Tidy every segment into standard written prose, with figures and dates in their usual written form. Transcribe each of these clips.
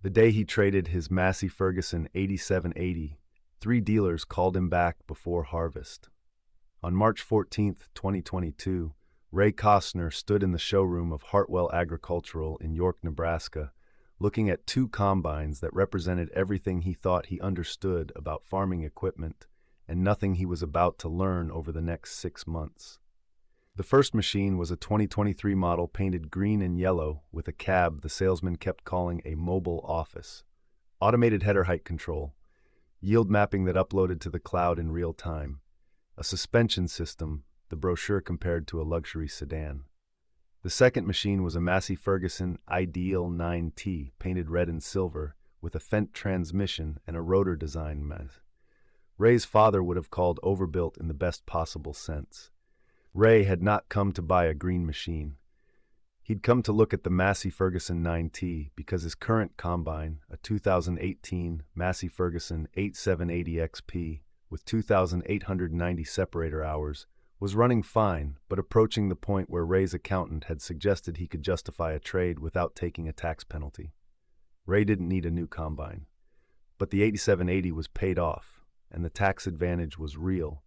The day he traded his Massey Ferguson 8780, three dealers called him back before harvest. On March 14, 2022, Ray Costner stood in the showroom of Hartwell Agricultural in York, Nebraska, looking at two combines that represented everything he thought he understood about farming equipment and nothing he was about to learn over the next 6 months. The first machine was a 2023 model painted green and yellow with a cab the salesman kept calling a mobile office, automated header height control, yield mapping that uploaded to the cloud in real time, a suspension system the brochure compared to a luxury sedan. The second machine was a Massey Ferguson Ideal 9T painted red and silver with a Fendt transmission and a rotor design. Ray's father would have called overbuilt in the best possible sense. Ray had not come to buy a green machine. He'd come to look at the Massey Ferguson 9T because his current combine, a 2018 Massey Ferguson 8780 XP with 2,890 separator hours, was running fine but approaching the point where Ray's accountant had suggested he could justify a trade without taking a tax penalty. Ray didn't need a new combine, but the 8780 was paid off, and the tax advantage was real.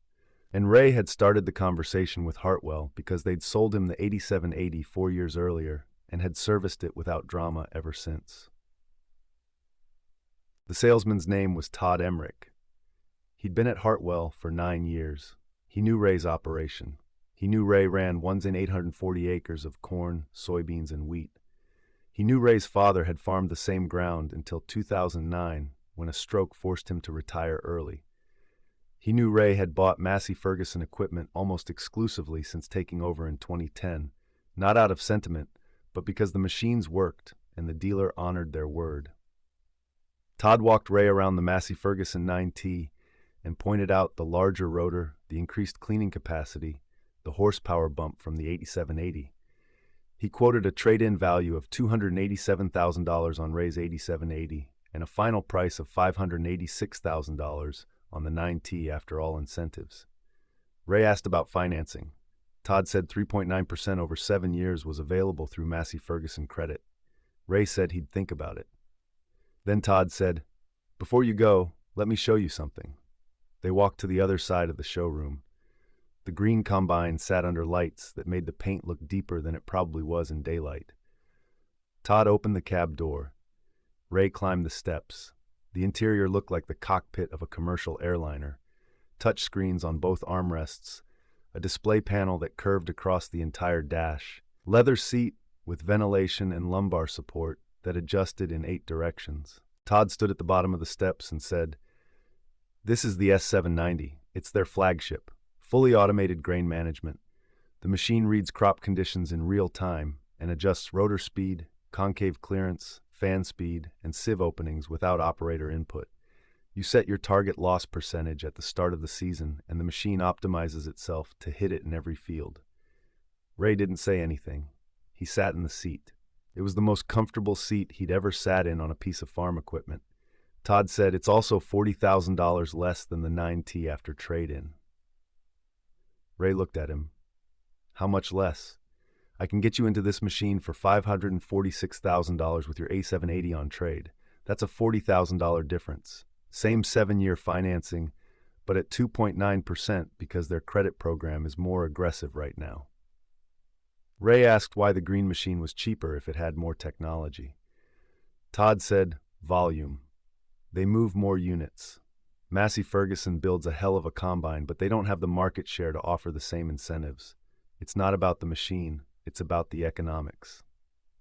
And Ray had started the conversation with Hartwell because they'd sold him the 8780 4 years earlier and had serviced it without drama ever since. The salesman's name was Todd Emmerich. He'd been at Hartwell for 9 years. He knew Ray's operation. He knew Ray ran ones in 840 acres of corn, soybeans, and wheat. He knew Ray's father had farmed the same ground until 2009 when a stroke forced him to retire early. He knew Ray had bought Massey Ferguson equipment almost exclusively since taking over in 2010, not out of sentiment, but because the machines worked and the dealer honored their word. Todd walked Ray around the Massey Ferguson 9T and pointed out the larger rotor, the increased cleaning capacity, the horsepower bump from the 8780. He quoted a trade-in value of $287,000 on Ray's 8780 and a final price of $586,000 on the 9T after all incentives. Ray asked about financing. Todd said 3.9% over 7 years was available through Massey Ferguson Credit. Ray said he'd think about it. Then Todd said, "Before you go, let me show you something." They walked to the other side of the showroom. The green combine sat under lights that made the paint look deeper than it probably was in daylight. Todd opened the cab door. Ray climbed the steps. The interior looked like the cockpit of a commercial airliner. Touch screens on both armrests, a display panel that curved across the entire dash, leather seat with ventilation and lumbar support that adjusted in 8 directions. Todd stood at the bottom of the steps and said, "This is the S790. It's their flagship. Fully automated grain management. The machine reads crop conditions in real time and adjusts rotor speed, concave clearance, fan speed, and sieve openings without operator input. You set your target loss percentage at the start of the season, and the machine optimizes itself to hit it in every field." Ray didn't say anything. He sat in the seat. It was the most comfortable seat he'd ever sat in on a piece of farm equipment. Todd said it's also $40,000 less than the 9T after trade-in. Ray looked at him. "How much less?" "I can get you into this machine for $546,000 with your A780 on trade. That's a $40,000 difference. Same 7-year financing, but at 2.9% because their credit program is more aggressive right now." Ray asked why the green machine was cheaper if it had more technology. Todd said, "Volume. They move more units. Massey Ferguson builds a hell of a combine, but they don't have the market share to offer the same incentives. It's not about the machine. It's about the economics."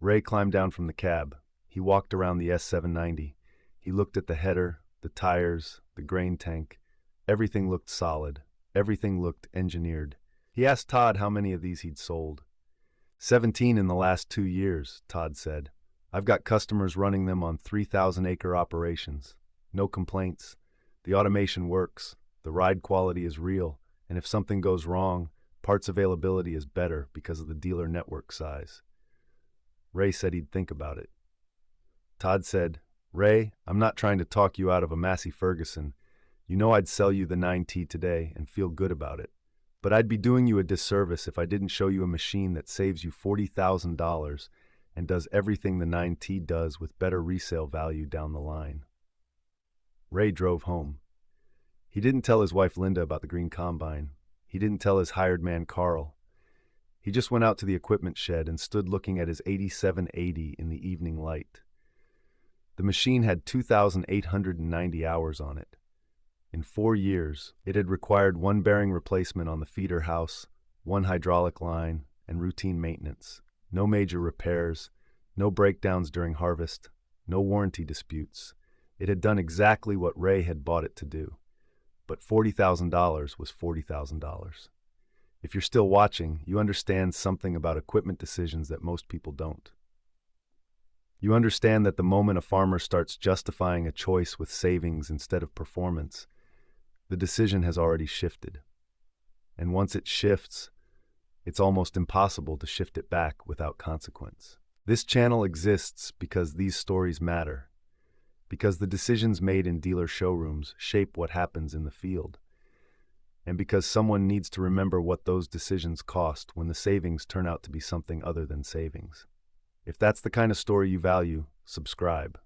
Ray climbed down from the cab. He walked around the S790. He looked at the header, the tires, the grain tank. Everything looked solid. Everything looked engineered. He asked Todd how many of these he'd sold. 17 in the last 2 years, Todd said. "I've got customers running them on 3,000-acre operations. No complaints. The automation works. The ride quality is real. And if something goes wrong, parts availability is better because of the dealer network size." Ray said he'd think about it. Todd said, "Ray, I'm not trying to talk you out of a Massey Ferguson. You know I'd sell you the 9T today and feel good about it. But I'd be doing you a disservice if I didn't show you a machine that saves you $40,000 and does everything the 9T does with better resale value down the line. Ray drove home. He didn't tell his wife Linda about the green combine. He didn't tell his hired man Carl. He just went out to the equipment shed and stood looking at his 8780 in the evening light. The machine had 2,890 hours on it. In 4 years, it had required one bearing replacement on the feeder house, one hydraulic line, and routine maintenance. No major repairs, no breakdowns during harvest, no warranty disputes. It had done exactly what Ray had bought it to do. But $40,000 was $40,000. If you're still watching, you understand something about equipment decisions that most people don't. You understand that the moment a farmer starts justifying a choice with savings instead of performance, the decision has already shifted. And once it shifts, it's almost impossible to shift it back without consequence. This channel exists because these stories matter, because the decisions made in dealer showrooms shape what happens in the field, and because someone needs to remember what those decisions cost when the savings turn out to be something other than savings. If that's the kind of story you value, subscribe.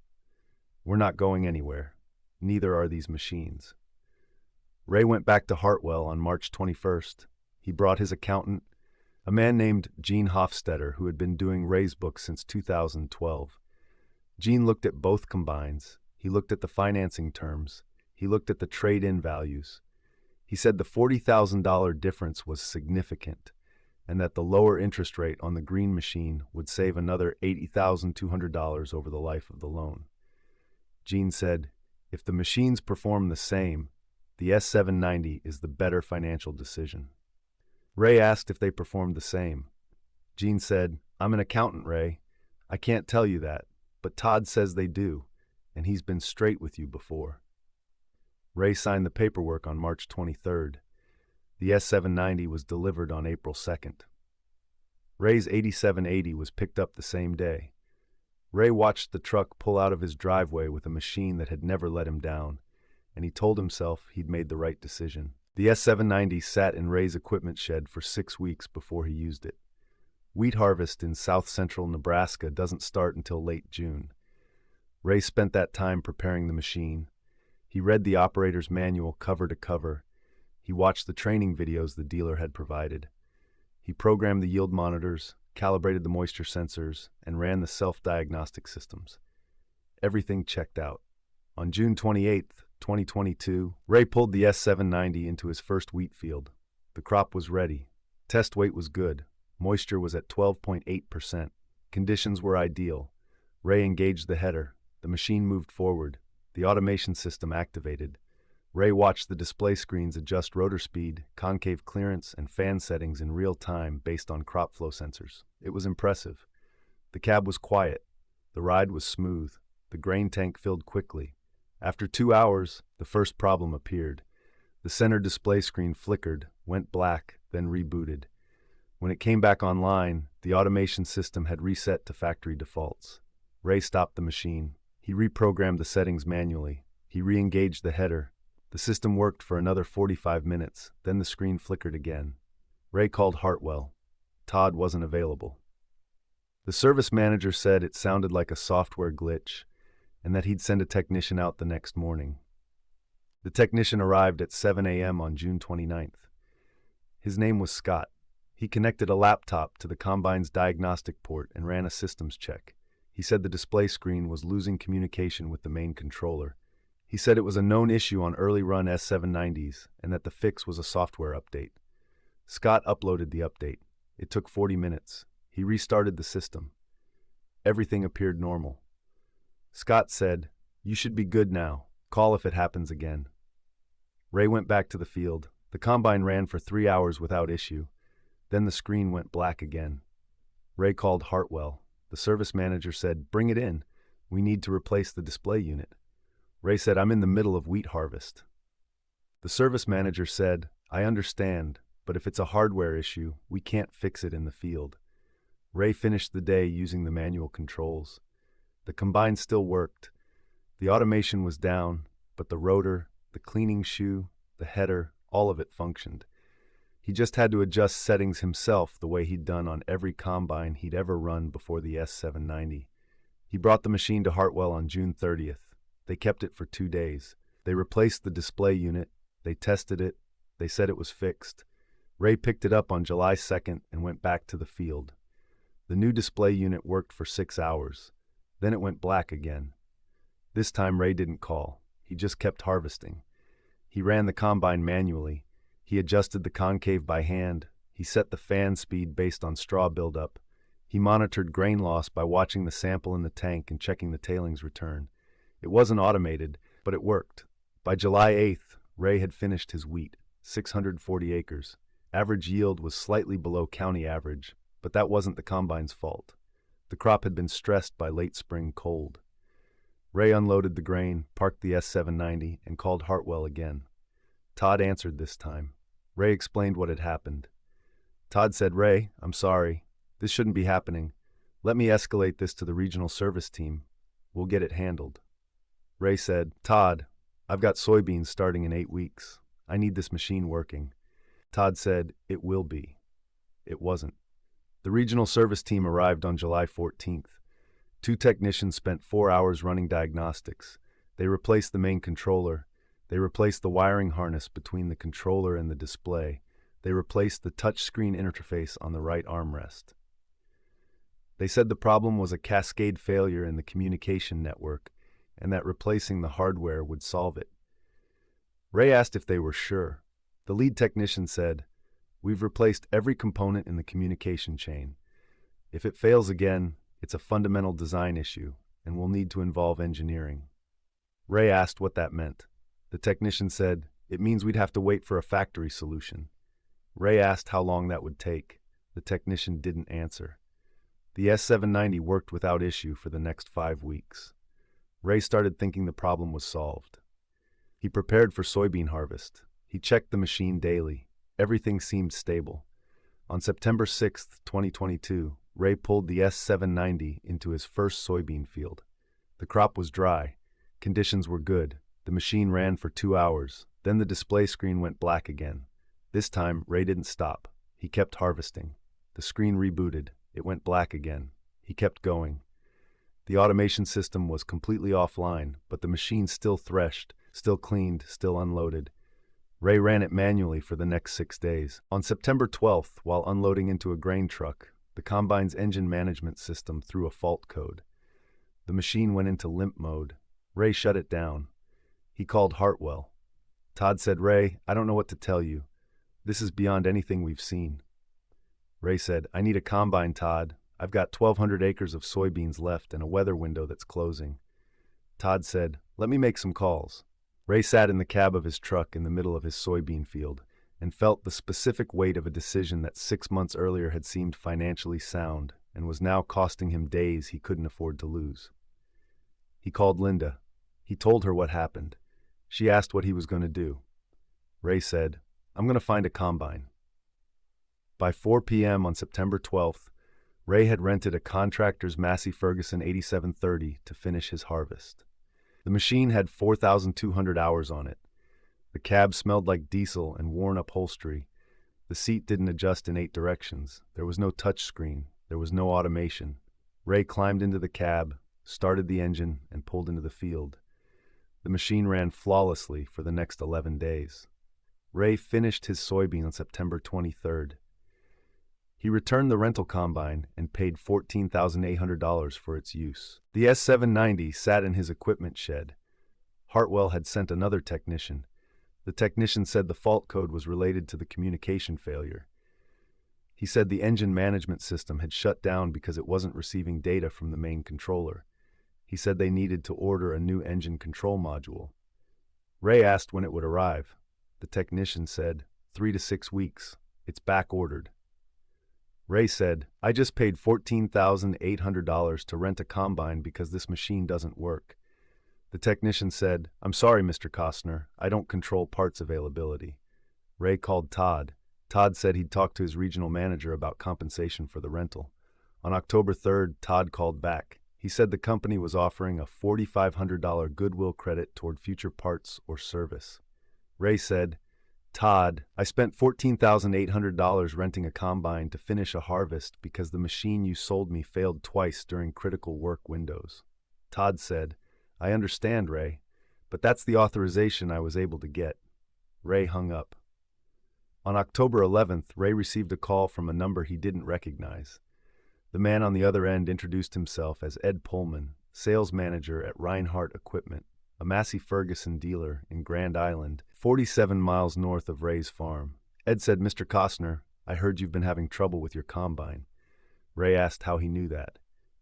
We're not going anywhere. Neither are these machines. Ray went back to Hartwell on March 21st. He brought his accountant, a man named Gene Hofstetter, who had been doing Ray's books since 2012. Gene looked at both combines. He looked at the financing terms. He looked at the trade-in values. He said the $40,000 difference was significant, and that the lower interest rate on the green machine would save another $80,200 over the life of the loan. Gene said, if the machines perform the same, the S790 is the better financial decision. Ray asked if they performed the same. Gene said, I'm an accountant, Ray. I can't tell you that, but Todd says they do, and he's been straight with you before. Ray signed the paperwork on March 23rd. The S790 was delivered on April 2nd. Ray's 8780 was picked up the same day. Ray watched the truck pull out of his driveway with a machine that had never let him down, and he told himself he'd made the right decision. The S790 sat in Ray's equipment shed for 6 weeks before he used it. Wheat harvest in south-central Nebraska doesn't start until late June. Ray spent that time preparing the machine. He read the operator's manual cover to cover. He watched the training videos the dealer had provided. He programmed the yield monitors, calibrated the moisture sensors, and ran the self-diagnostic systems. Everything checked out. On June 28, 2022, Ray pulled the S790 into his first wheat field. The crop was ready. Test weight was good. Moisture was at 12.8%. Conditions were ideal. Ray engaged the header. The machine moved forward. The automation system activated. Ray watched the display screens adjust rotor speed, concave clearance, and fan settings in real time based on crop flow sensors. It was impressive. The cab was quiet. The ride was smooth. The grain tank filled quickly. After 2 hours, the first problem appeared. The center display screen flickered, went black, then rebooted. When it came back online, the automation system had reset to factory defaults. Ray stopped the machine. He reprogrammed the settings manually. He re-engaged the header. The system worked for another 45 minutes, then the screen flickered again. Ray called Hartwell. Todd wasn't available. The service manager said it sounded like a software glitch, and that he'd send a technician out the next morning. The technician arrived at 7 a.m. on June 29th. His name was Scott. He connected a laptop to the combine's diagnostic port and ran a systems check. He said the display screen was losing communication with the main controller. He said it was a known issue on early-run S790s and that the fix was a software update. Scott uploaded the update. It took 40 minutes. He restarted the system. Everything appeared normal. Scott said, "You should be good now. Call if it happens again." Ray went back to the field. The combine ran for 3 hours without issue. Then the screen went black again. Ray called Hartwell. The service manager said, "Bring it in. We need to replace the display unit." Ray said, "I'm in the middle of wheat harvest." The service manager said, "I understand, but if it's a hardware issue, we can't fix it in the field." Ray finished the day using the manual controls. The combine still worked. The automation was down, but the rotor, the cleaning shoe, the header, all of it functioned. He just had to adjust settings himself the way he'd done on every combine he'd ever run before the S790. He brought the machine to Hartwell on June 30th. They kept it for 2 days. They replaced the display unit, they tested it, they said it was fixed. Ray picked it up on July 2nd and went back to the field. The new display unit worked for 6 hours. Then it went black again. This time Ray didn't call. He just kept harvesting. He ran the combine manually. He adjusted the concave by hand. He set the fan speed based on straw buildup. He monitored grain loss by watching the sample in the tank and checking the tailings return. It wasn't automated, but it worked. By July 8th, Ray had finished his wheat, 640 acres. Average yield was slightly below county average, but that wasn't the combine's fault. The crop had been stressed by late spring cold. Ray unloaded the grain, parked the S790, and called Hartwell again. Todd answered this time. Ray explained what had happened. Todd said, "Ray, I'm sorry. This shouldn't be happening. Let me escalate this to the regional service team. We'll get it handled." Ray said, "Todd, I've got soybeans starting in 8 weeks. I need this machine working." Todd said, "It will be." It wasn't. The regional service team arrived on July 14th. 2 technicians spent 4 hours running diagnostics. They replaced the main controller. They replaced the wiring harness between the controller and the display. They replaced the touchscreen interface on the right armrest. They said the problem was a cascade failure in the communication network, and that replacing the hardware would solve it. Ray asked if they were sure. The lead technician said, "We've replaced every component in the communication chain. If it fails again, it's a fundamental design issue, and will need to involve engineering." Ray asked what that meant. The technician said, "It means we'd have to wait for a factory solution." Ray asked how long that would take. The technician didn't answer. The S790 worked without issue for the next 5 weeks. Ray started thinking the problem was solved. He prepared for soybean harvest. He checked the machine daily. Everything seemed stable. On September 6, 2022, Ray pulled the S790 into his first soybean field. The crop was dry. Conditions were good. The machine ran for 2 hours. Then the display screen went black again. This time, Ray didn't stop. He kept harvesting. The screen rebooted. It went black again. He kept going. The automation system was completely offline, but the machine still threshed, still cleaned, still unloaded. Ray ran it manually for the next 6 days. On September 12th, while unloading into a grain truck, the combine's engine management system threw a fault code. The machine went into limp mode. Ray shut it down. He called Hartwell. Todd said, "Ray, I don't know what to tell you. This is beyond anything we've seen." Ray said, "I need a combine, Todd. I've got 1,200 acres of soybeans left and a weather window that's closing." Todd said, "Let me make some calls." Ray sat in the cab of his truck in the middle of his soybean field and felt the specific weight of a decision that 6 months earlier had seemed financially sound and was now costing him days he couldn't afford to lose. He called Linda. He told her what happened. She asked what he was going to do. Ray said, "I'm going to find a combine." By 4 p.m. on September 12th, Ray had rented a contractor's Massey Ferguson 8730 to finish his harvest. The machine had 4,200 hours on it. The cab smelled like diesel and worn upholstery. The seat didn't adjust in 8 directions. There was no touch screen. There was no automation. Ray climbed into the cab, started the engine, and pulled into the field. The machine ran flawlessly for the next 11 days. Ray finished his soybean on September 23rd. He returned the rental combine and paid $14,800 for its use. The S790 sat in his equipment shed. Hartwell had sent another technician. The technician said the fault code was related to the communication failure. He said the engine management system had shut down because it wasn't receiving data from the main controller. He said they needed to order a new engine control module. Ray asked when it would arrive. The technician said, 3 to 6 weeks. It's back-ordered. Ray said, "I just paid $14,800 to rent a combine because this machine doesn't work." The technician said, "I'm sorry, Mr. Costner. I don't control parts availability." Ray called Todd. Todd said he'd talked to his regional manager about compensation for the rental. On October 3rd, Todd called back. He said the company was offering a $4,500 goodwill credit toward future parts or service. Ray said, Todd, I spent $14,800 renting a combine to finish a harvest because the machine you sold me failed twice during critical work windows. Todd said, I understand, Ray, but that's the authorization I was able to get. Ray hung up. On October 11th, Ray received a call from a number he didn't recognize. The man on the other end introduced himself as Ed Pullman, sales manager at Reinhardt Equipment, a Massey Ferguson dealer in Grand Island, 47 miles north of Ray's farm. Ed said, Mr. Costner, I heard you've been having trouble with your combine. Ray asked how he knew that.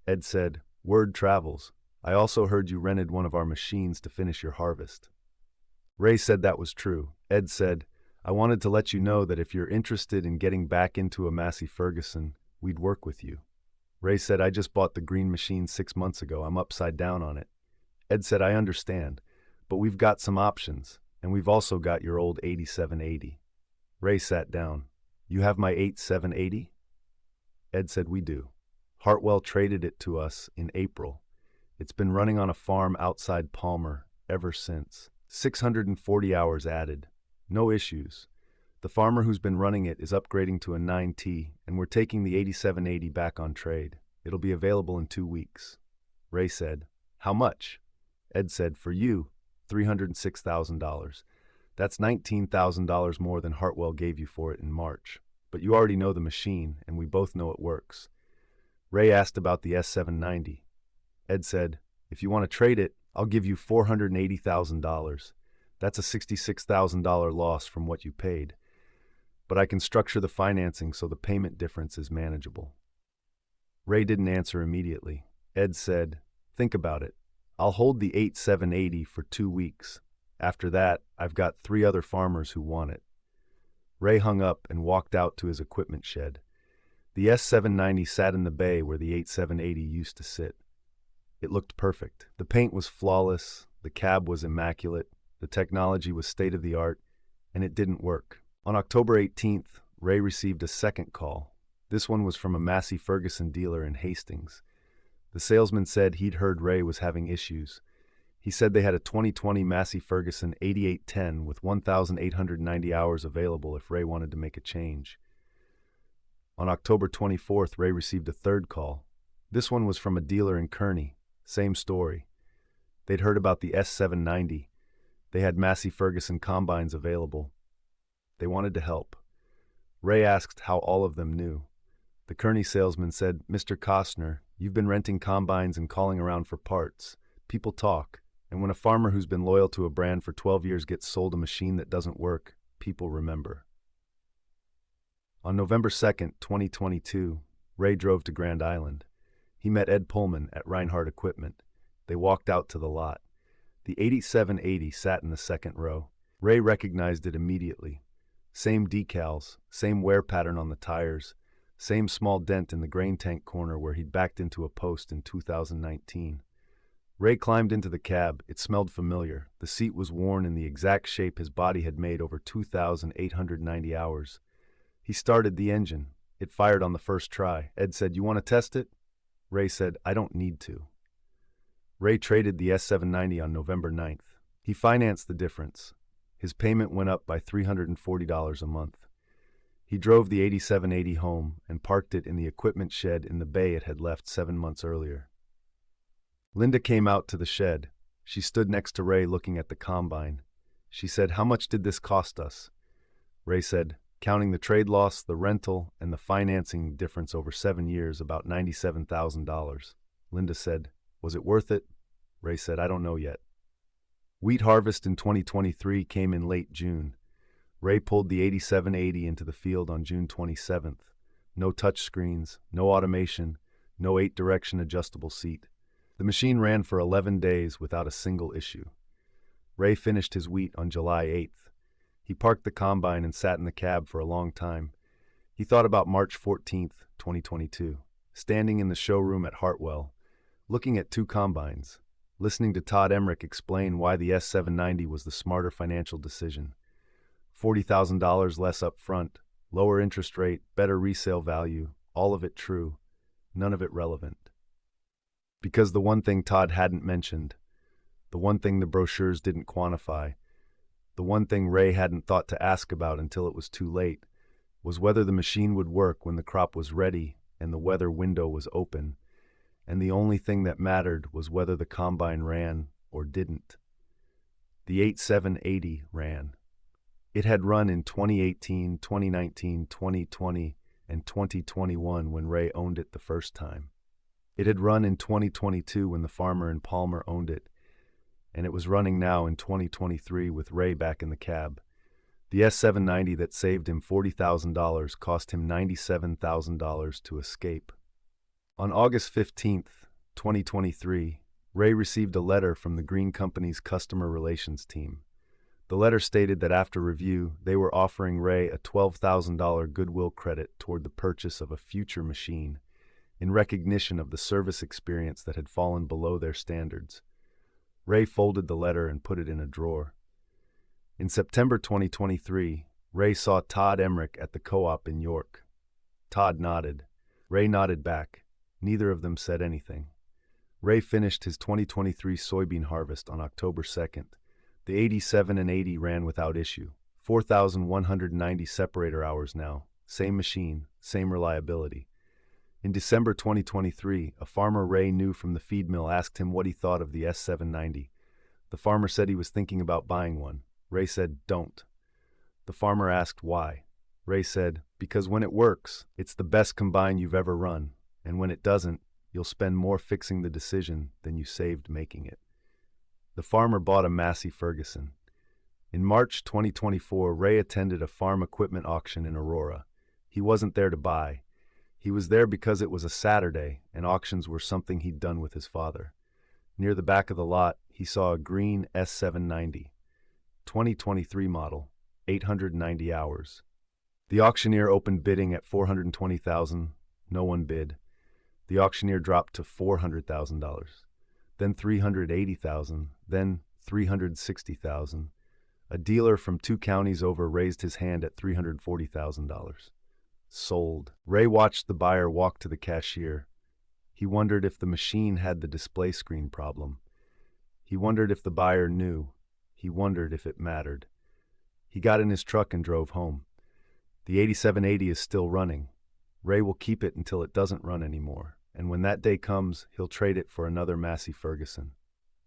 Ed said, word travels. I also heard you rented one of our machines to finish your harvest. Ray said that was true. Ed said, I wanted to let you know that if you're interested in getting back into a Massey Ferguson, we'd work with you. Ray said, I just bought the green machine 6 months ago. I'm upside down on it. Ed said, I understand, but we've got some options, and we've also got your old 8780. Ray sat down. You have my 8780? Ed said, we do. Hartwell traded it to us in April. It's been running on a farm outside Palmer ever since. 640 hours added. No issues. The farmer who's been running it is upgrading to a 9T, and we're taking the 8780 back on trade. It'll be available in 2 weeks. Ray said, how much? Ed said, for you, $306,000. That's $19,000 more than Hartwell gave you for it in March. But you already know the machine, and we both know it works. Ray asked about the S790. Ed said, if you want to trade it, I'll give you $480,000. That's a $66,000 loss from what you paid. But I can structure the financing so the payment difference is manageable. Ray didn't answer immediately. Ed said, think about it. I'll hold the 8780 for 2 weeks. After that, I've got 3 other farmers who want it. Ray hung up and walked out to his equipment shed. The S790 sat in the bay where the 8780 used to sit. It looked perfect. The paint was flawless, the cab was immaculate, the technology was state-of-the-art, and it didn't work. On October 18th, Ray received a second call. This one was from a Massey Ferguson dealer in Hastings. The salesman said he'd heard Ray was having issues. He said they had a 2020 Massey Ferguson 8810 with 1,890 hours available if Ray wanted to make a change. On October 24th, Ray received a third call. This one was from a dealer in Kearney. Same story. They'd heard about the S790. They had Massey Ferguson combines available. They wanted to help. Ray asked how all of them knew. The Kearney salesman said, Mr. Costner, you've been renting combines and calling around for parts. People talk, and when a farmer who's been loyal to a brand for 12 years gets sold a machine that doesn't work, people remember. On November 2nd, 2022, Ray drove to Grand Island. He met Ed Pullman at Reinhardt Equipment. They walked out to the lot. The 8780 sat in the second row. Ray recognized it immediately. Same decals, same wear pattern on the tires, same small dent in the grain tank corner where he'd backed into a post in 2019. Ray climbed into the cab. It smelled familiar. The seat was worn in the exact shape his body had made over 2,890 hours. He started the engine. It fired on the first try. Ed said, you want to test it? Ray said, I don't need to. Ray traded the S790 on November 9th. He financed the difference. His payment went up by $340 a month. He drove the 8780 home and parked it in the equipment shed in the bay it had left 7 months earlier. Linda came out to the shed. She stood next to Ray looking at the combine. She said, how much did this cost us? Ray said, counting the trade loss, the rental, and the financing difference over 7 years, about $97,000. Linda said, was it worth it? Ray said, I don't know yet. Wheat harvest in 2023 came in late June. Ray pulled the 8780 into the field on June 27th. No touch screens, no automation, no 8-direction adjustable seat. The machine ran for 11 days without a single issue. Ray finished his wheat on July 8th. He parked the combine and sat in the cab for a long time. He thought about March 14th, 2022, standing in the showroom at Hartwell, looking at 2 combines, listening to Todd Emmerich explain why the S790 was the smarter financial decision. $40,000 less up front, lower interest rate, better resale value, all of it true, none of it relevant. Because the one thing Todd hadn't mentioned, the one thing the brochures didn't quantify, The one thing Ray hadn't thought to ask about until it was too late was whether the machine would work when the crop was ready and the weather window was open, and the only thing that mattered was whether the combine ran or didn't. The 8780 ran. It had run in 2018, 2019, 2020, and 2021 when Ray owned it the first time. It had run in 2022 when the farmer in Palmer owned it, and it was running now in 2023 with Ray back in the cab. The S790 that saved him $40,000 cost him $97,000 to escape. On August 15th, 2023, Ray received a letter from the Green Company's customer relations team. The letter stated that after review, they were offering Ray a $12,000 goodwill credit toward the purchase of a future machine, in recognition of the service experience that had fallen below their standards. Ray folded the letter and put it in a drawer. In September 2023, Ray saw Todd Emmerich at the co-op in York. Todd nodded. Ray nodded back. Neither of them said anything. Ray finished his 2023 soybean harvest on October 2nd. The 87 and 80 ran without issue. 4,190 separator hours now. Same machine, same reliability. In December 2023, a farmer Ray knew from the feed mill asked him what he thought of the S790. The farmer said he was thinking about buying one. Ray said, "Don't." The farmer asked why. Ray said, "Because when it works, it's the best combine you've ever run, and when it doesn't, you'll spend more fixing the decision than you saved making it." The farmer bought a Massey Ferguson. In March 2024, Ray attended a farm equipment auction in Aurora. He wasn't there to buy. He was there because it was a Saturday, and auctions were something he'd done with his father. Near the back of the lot, he saw a green S790. 2023 model, 890 hours. The auctioneer opened bidding at $420,000. No one bid. The auctioneer dropped to $400,000, then $380,000, then $360,000. A dealer from 2 counties over raised his hand at $340,000. Sold. Ray watched the buyer walk to the cashier. He wondered if the machine had the display screen problem. He wondered if the buyer knew. He wondered if it mattered. He got in his truck and drove home. The 8780 is still running. Ray will keep it until it doesn't run anymore, and when that day comes, he'll trade it for another Massey Ferguson.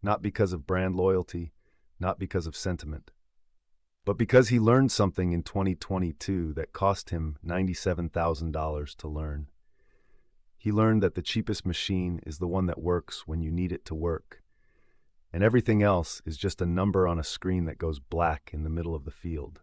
Not because of brand loyalty, not because of sentiment, but because he learned something in 2022 that cost him $97,000 to learn. He learned that the cheapest machine is the one that works when you need it to work, and everything else is just a number on a screen that goes black in the middle of the field.